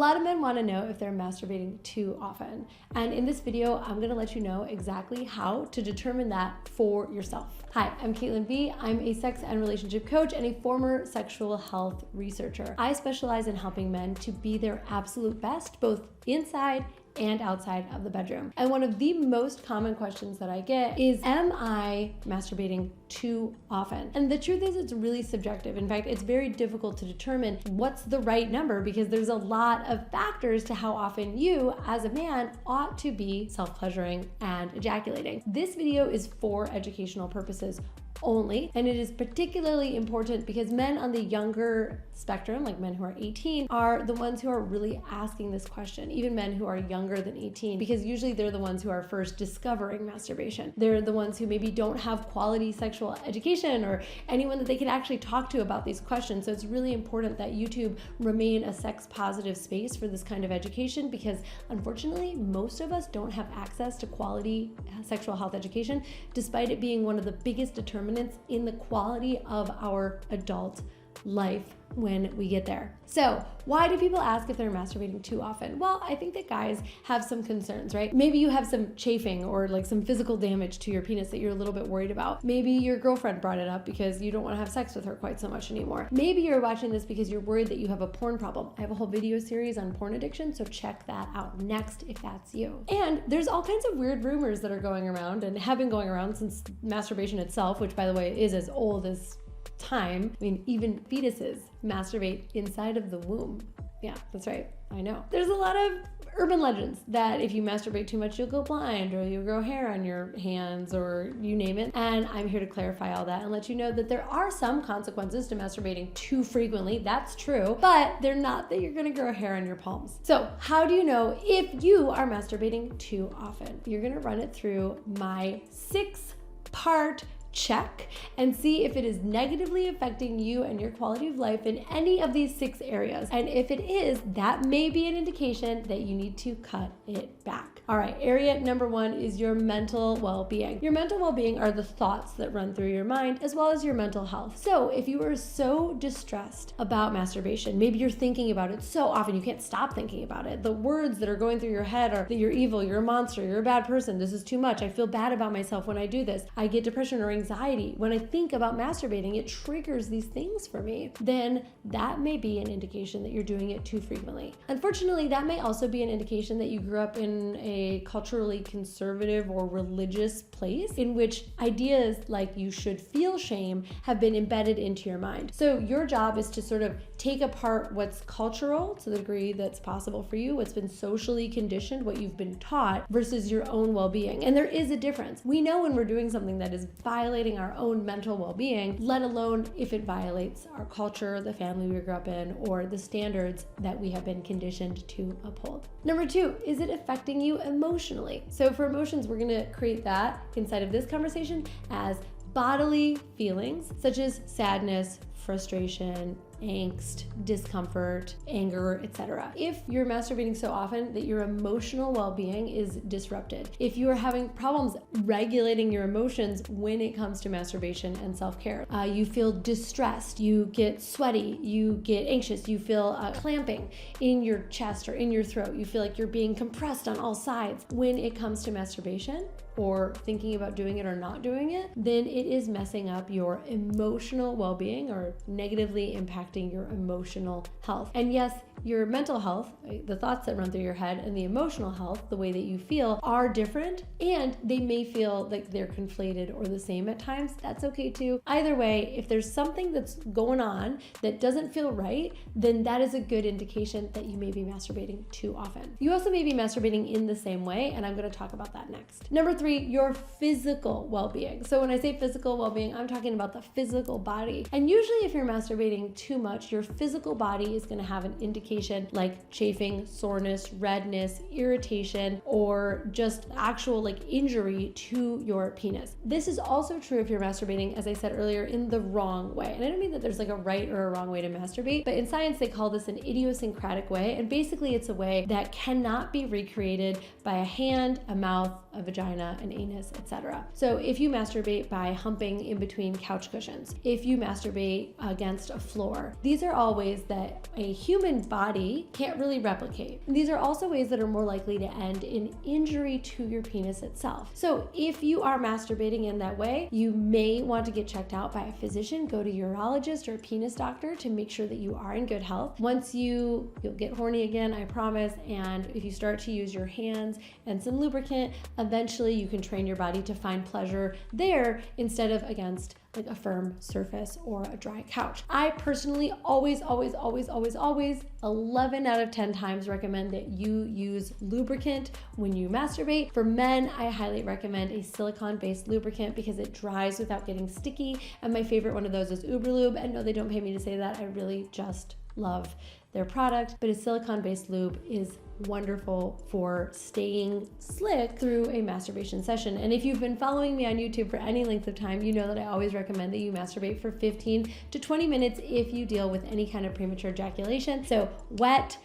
lot of men want to know if they're masturbating too often. And in this video, I'm going to let you know exactly how to determine that for yourself. Hi, I'm Caitlin B. I'm a sex and relationship coach and a former sexual health researcher. I specialize in helping men to be their absolute best, both inside and outside of the bedroom. And one of the most common questions that I get is, am I masturbating too often? And the truth is, it's really subjective. In fact, it's very difficult to determine what's the right number because there's a lot of factors to how often you, as a man, ought to be self-pleasuring and ejaculating. This video is for educational purposes only, and it is particularly important because men on the younger spectrum, like men who are 18, are the ones who are really asking this question, even men who are younger than 18, because usually they're the ones who are first discovering masturbation. They're the ones who maybe don't have quality sexual education or anyone that they can actually talk to about these questions. So it's really important that YouTube remain a sex positive space for this kind of education, because unfortunately, most of us don't have access to quality sexual health education, despite it being one of the biggest determinants in the quality of our adult life when we get there. So why do people ask if they're masturbating too often? Well, I think that guys have some concerns, right? Maybe you have some chafing or like some physical damage to your penis that you're a little bit worried about. Maybe your girlfriend brought it up because you don't want to have sex with her quite so much anymore. Maybe you're watching this because you're worried that you have a porn problem. I have a whole video series on porn addiction, so check that out next if that's you. And there's all kinds of weird rumors that are going around and have been going around since masturbation itself, which by the way is as old as time. I mean, even fetuses masturbate inside of the womb. Yeah, that's right. I know. There's a lot of urban legends that if you masturbate too much, you'll go blind or you'll grow hair on your hands or you name it. And I'm here to clarify all that and let you know that there are some consequences to masturbating too frequently. That's true, but they're not that you're gonna grow hair on your palms. So how do you know if you are masturbating too often? You're gonna run it through my 6-part check and see if it is negatively affecting you and your quality of life in any of these 6 areas. And if it is, that may be an indication that you need to cut it back. All right, area number 1 is your mental well-being. Your mental well-being are the thoughts that run through your mind as well as your mental health. So if you are so distressed about masturbation, maybe you're thinking about it so often you can't stop thinking about it. The words that are going through your head are that you're evil, you're a monster, you're a bad person, this is too much, I feel bad about myself when I do this, I get depression or anxiety. When I think about masturbating, it triggers these things for me. Then that may be an indication that you're doing it too frequently. Unfortunately, that may also be an indication that you grew up in a culturally conservative or religious place in which ideas like you should feel shame have been embedded into your mind. So your job is to sort of take apart what's cultural to the degree that's possible for you, what's been socially conditioned, what you've been taught, versus your own well-being. And there is a difference. We know when we're doing something that is violating our own mental well-being, let alone if it violates our culture, the family we grew up in, or the standards that we have been conditioned to uphold. Number 2, is it affecting you emotionally? So for emotions, we're gonna create that inside of this conversation as bodily feelings such as sadness, frustration, angst, discomfort, anger, etc. If you're masturbating so often that your emotional well-being is disrupted, if you are having problems regulating your emotions when it comes to masturbation and self-care, you feel distressed, you get sweaty, you get anxious, you feel clamping in your chest or in your throat, you feel like you're being compressed on all sides when it comes to masturbation, or thinking about doing it or not doing it, then it is messing up your emotional well-being or negatively impacting your emotional health. And yes, your mental health, the thoughts that run through your head, and the emotional health, the way that you feel, are different, and they may feel like they're conflated or the same at times. That's okay too. Either way, if there's something that's going on that doesn't feel right, then that is a good indication that you may be masturbating too often. You also may be masturbating in the same way, and I'm going to talk about that next. Number 3, your physical well-being. So when I say physical well-being, I'm talking about the physical body. And usually if you're masturbating too much, your physical body is going to have an indication like chafing, soreness, redness, irritation, or just actual like injury to your penis. This is also true if you're masturbating, as I said earlier, in the wrong way. And I don't mean that there's like a right or a wrong way to masturbate, but in science they call this an idiosyncratic way. And basically it's a way that cannot be recreated by a hand, a mouth, a vagina, an anus, etc. So if you masturbate by humping in between couch cushions, if you masturbate against a floor, these are all ways that a human body can't really replicate. And these are also ways that are more likely to end in injury to your penis itself. So if you are masturbating in that way, you may want to get checked out by a physician, go to a urologist or a penis doctor to make sure that you are in good health. Once you'll get horny again, I promise, and if you start to use your hands and some lubricant, eventually you can train your body to find pleasure there instead of against like a firm surface or a dry couch. I personally always 11 out of 10 times recommend that you use lubricant when you masturbate. For men, I highly recommend a silicone-based lubricant because it dries without getting sticky. And my favorite one of those is Uberlube. And no, they don't pay me to say that. I really just love their product, but a silicone-based lube is wonderful for staying slick through a masturbation session. And if you've been following me on YouTube for any length of time, you know that I always recommend that you masturbate for 15 to 20 minutes if you deal with any kind of premature ejaculation. So wet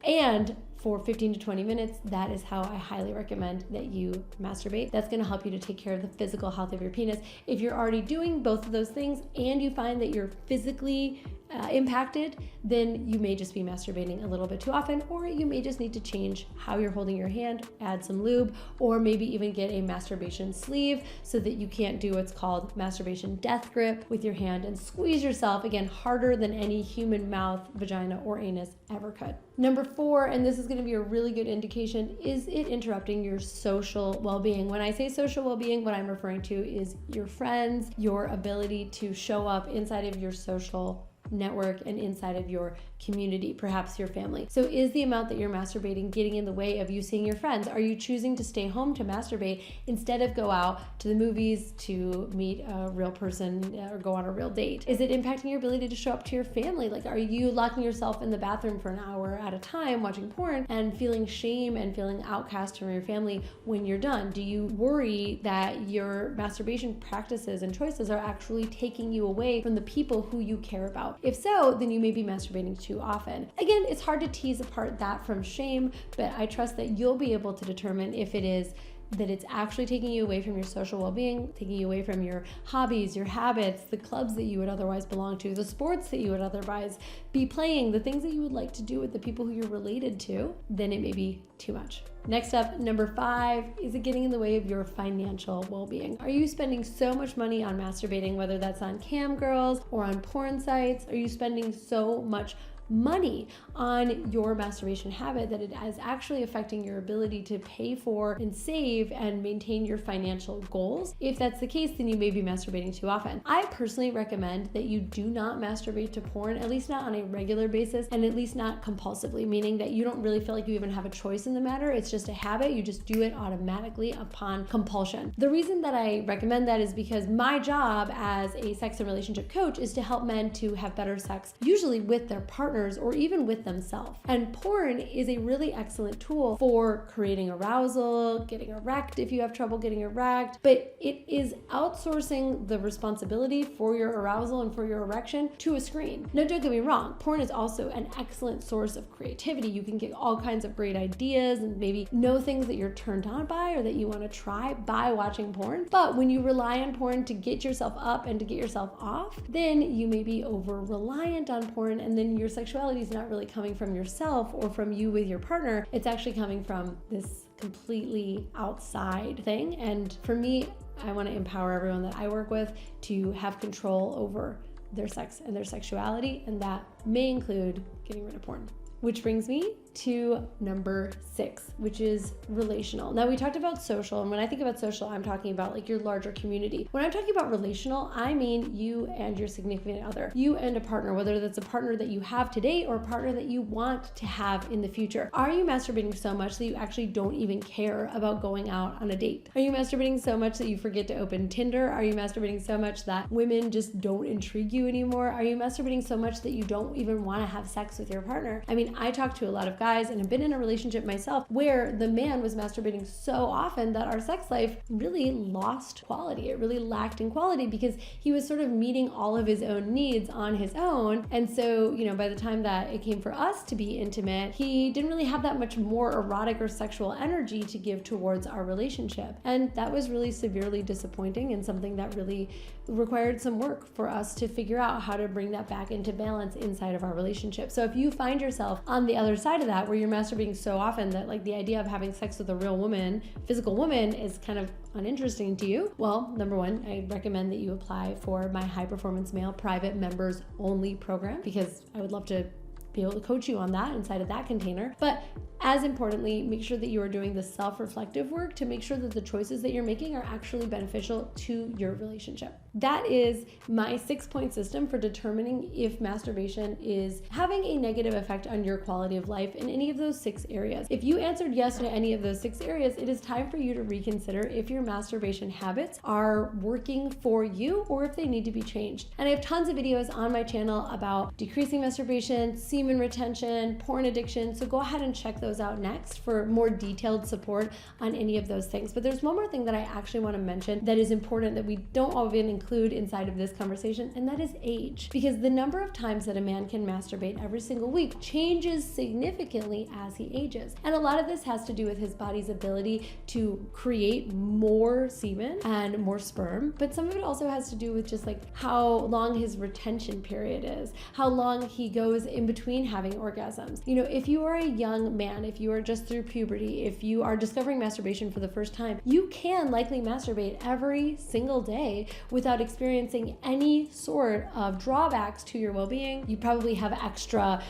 and for 15 to 20 minutes, that is how I highly recommend that you masturbate. That's gonna help you to take care of the physical health of your penis. If you're already doing both of those things and you find that you're physically impacted, then you may just be masturbating a little bit too often, or you may just need to change how you're holding your hand, add some lube, or maybe even get a masturbation sleeve so that you can't do what's called masturbation death grip with your hand and squeeze yourself, again, harder than any human mouth, vagina, or anus ever could. Number 4, and this is going to be a really good indication, is it interrupting your social well-being? When I say social well-being, what I'm referring to is your friends, your ability to show up inside of your social network and inside of your community, perhaps your family. So is the amount that you're masturbating getting in the way of you seeing your friends? Are you choosing to stay home to masturbate instead of go out to the movies to meet a real person or go on a real date? Is it impacting your ability to show up to your family? Like, are you locking yourself in the bathroom for an hour at a time watching porn and feeling shame and feeling outcast from your family when you're done? Do you worry that your masturbation practices and choices are actually taking you away from the people who you care about? If so, then you may be masturbating too often. Again, it's hard to tease apart that from shame, but I trust that you'll be able to determine if it is that it's actually taking you away from your social well-being, taking you away from your hobbies, your habits, the clubs that you would otherwise belong to, the sports that you would otherwise be playing, the things that you would like to do with the people who you're related to, then it may be too much. Next up, number 5, is it getting in the way of your financial well-being? Are you spending so much money on masturbating, whether that's on cam girls or on porn sites? Are you spending so much money on your masturbation habit that it is actually affecting your ability to pay for and save and maintain your financial goals? If that's the case, then you may be masturbating too often. I personally recommend that you do not masturbate to porn, at least not on a regular basis, and at least not compulsively, meaning that you don't really feel like you even have a choice in the matter. It's just a habit. You just do it automatically upon compulsion. The reason that I recommend that is because my job as a sex and relationship coach is to help men to have better sex, usually with their partner or even with themselves. And porn is a really excellent tool for creating arousal, getting erect if you have trouble getting erect, but it is outsourcing the responsibility for your arousal and for your erection to a screen. Now, don't get me wrong, porn is also an excellent source of creativity. You can get all kinds of great ideas and maybe know things that you're turned on by or that you want to try by watching porn. But when you rely on porn to get yourself up and to get yourself off, then you may be over-reliant on porn, and then your sexuality is not really coming from yourself or from you with your partner. It's actually coming from this completely outside thing. And for me, I want to empower everyone that I work with to have control over their sex and their sexuality, and that may include getting rid of porn. Which brings me to number 6, which is relational. Now, we talked about social, and when I think about social, I'm talking about like your larger community. When I'm talking about relational, I mean you and your significant other, you and a partner, whether that's a partner that you have today or a partner that you want to have in the future. Are you masturbating so much that you actually don't even care about going out on a date? Are you masturbating so much that you forget to open Tinder? Are you masturbating so much that women just don't intrigue you anymore? Are you masturbating so much that you don't even want to have sex with your partner? I mean, I talk to a lot of guys and have been in a relationship myself where the man was masturbating so often that our sex life really lost quality. It really lacked in quality because he was sort of meeting all of his own needs on his own. And so, by the time that it came for us to be intimate, he didn't really have that much more erotic or sexual energy to give towards our relationship. And that was really severely disappointing and something that really required some work for us to figure out how to bring that back into balance inside of our relationship. So if you find yourself on the other side of that, where you're masturbating so often that like the idea of having sex with a real woman, physical woman, is kind of uninteresting to you, well, number one, I recommend that you apply for my High Performance Male private members only program, because I would love to be able to coach you on that inside of that container. But as importantly, make sure that you are doing the self-reflective work to make sure that the choices that you're making are actually beneficial to your relationship. That is my 6-point system for determining if masturbation is having a negative effect on your quality of life in any of those 6 areas. If you answered yes to any of those 6 areas, it is time for you to reconsider if your masturbation habits are working for you or if they need to be changed. And I have tons of videos on my channel about decreasing masturbation, semen retention, porn addiction, so go ahead and check those out next for more detailed support on any of those things. But there's one more thing that I actually want to mention that is important that we don't often include inside of this conversation, and that is age. Because the number of times that a man can masturbate every single week changes significantly as he ages. And a lot of this has to do with his body's ability to create more semen and more sperm, but some of it also has to do with just like how long his retention period is, how long he goes in between having orgasms. If you are a young man, if you are just through puberty, if you are discovering masturbation for the first time, you can likely masturbate every single day without experiencing any sort of drawbacks to your well-being. You probably have extra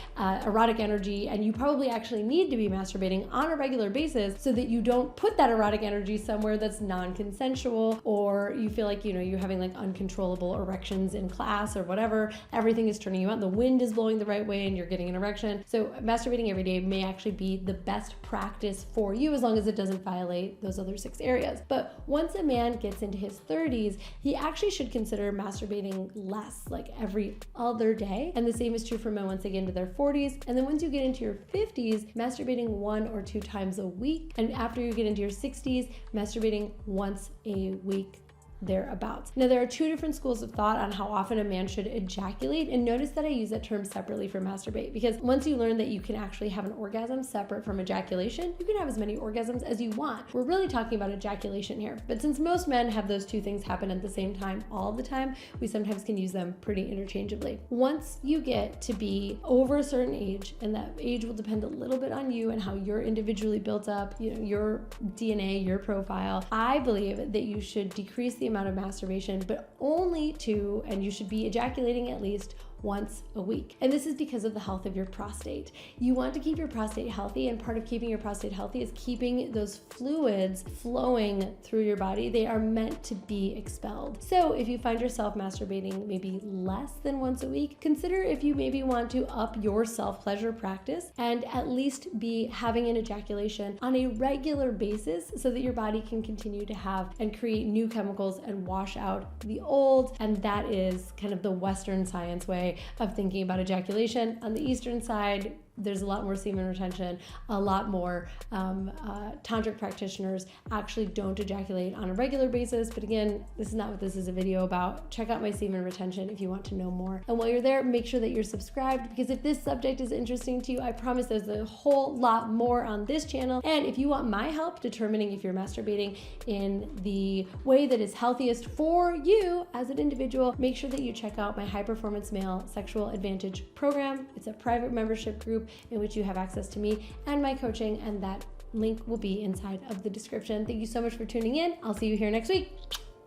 erotic energy, and you probably actually need to be masturbating on a regular basis so that you don't put that erotic energy somewhere that's non-consensual, or you feel like, you're having like uncontrollable erections in class or whatever. Everything is turning you on. The wind is blowing the right way and you're getting an erection. So masturbating every day may actually be the best practice for you as long as it doesn't violate those other 6 areas. But once a man gets into his 30s, he actually should consider masturbating less, like every other day. And the same is true for men once they get into their 40s. And then once you get into your 50s, masturbating 1 or 2 times a week. And after you get into your 60s, masturbating once a week, thereabouts. Now, there are 2 different schools of thought on how often a man should ejaculate, and notice that I use that term separately for masturbate, because once you learn that you can actually have an orgasm separate from ejaculation, you can have as many orgasms as you want. We're really talking about ejaculation here, but since most men have those 2 things happen at the same time all the time, we sometimes can use them pretty interchangeably. Once you get to be over a certain age, and that age will depend a little bit on you and how you're individually built up, your DNA, your profile, I believe that you should decrease the amount of masturbation, but only to, and you should be ejaculating at least once a week. And this is because of the health of your prostate. You want to keep your prostate healthy, and part of keeping your prostate healthy is keeping those fluids flowing through your body. They are meant to be expelled. So if you find yourself masturbating maybe less than once a week, consider if you maybe want to up your self-pleasure practice and at least be having an ejaculation on a regular basis so that your body can continue to have and create new chemicals and wash out the old. And that is kind of the Western science way of thinking about ejaculation. On the Eastern side, there's a lot more semen retention, a lot more tantric practitioners actually don't ejaculate on a regular basis. But again, this is not what this is a video about. Check out my semen retention if you want to know more. And while you're there, make sure that you're subscribed, because if this subject is interesting to you, I promise there's a whole lot more on this channel. And if you want my help determining if you're masturbating in the way that is healthiest for you as an individual, make sure that you check out my High Performance Male Sexual Advantage program. It's a private membership group in which you have access to me and my coaching, and that link will be inside of the description. Thank you so much for tuning in. I'll see you here next week.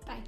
Bye.